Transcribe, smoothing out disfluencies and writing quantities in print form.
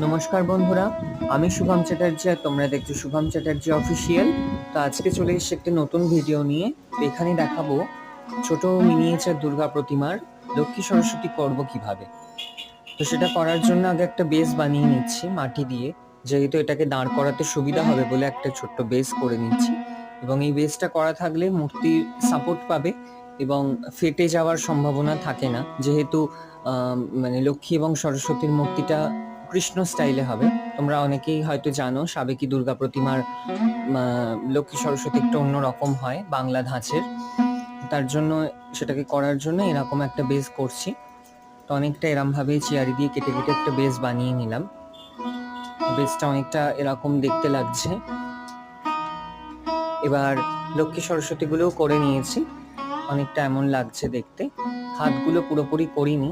নমস্কার বন্ধুরা, আমি শুভম চ্যাটার্জি আর তোমরা দেখছো শুভম চ্যাটার্জি অফিসিয়াল। তো আজকে চলে এসেছি একটি নতুন ভিডিও নিয়ে। তো এখানে দেখাবো ছোট মিনিয়েচার দুর্গা প্রতিমার লক্ষ্মী সরস্বতী করব কিভাবে। তো সেটা করার জন্য আগে একটা বেস বানিয়ে নিচ্ছি মাটি দিয়ে, যেহেতু এটাকে দাঁড় করাতে সুবিধা হবে বলে একটা ছোট্ট বেস করে নিচ্ছি। এবং এই বেসটা করা থাকলে মূর্তির সাপোর্ট পাবে এবং ফেটে যাওয়ার সম্ভাবনা থাকে না, যেহেতু মানে লক্ষ্মী এবং সরস্বতীর মূর্তিটা কৃষ্ণ স্টাইলে হবে। তোমরা অনেকেই হয়তো জানো সাবেকি দুর্গা প্রতিমার লক্ষ্মী সরস্বতী একটু অন্যরকম হয় বাংলা ধাঁচের। তার জন্য সেটাকে করার জন্য এরকম একটা বেস করছি। তো অনেকটা এরম ভাবে চিয়ারি দিয়ে কেটে কেটে একটা বেস বানিয়ে নিলাম। বেসটা অনেকটা এরকম দেখতে লাগছে। এবার লক্ষ্মী সরস্বতী গুলোও করে নিয়েছি, অনেকটা এমন লাগছে দেখতে। হাতগুলো পুরোপুরি করিনি,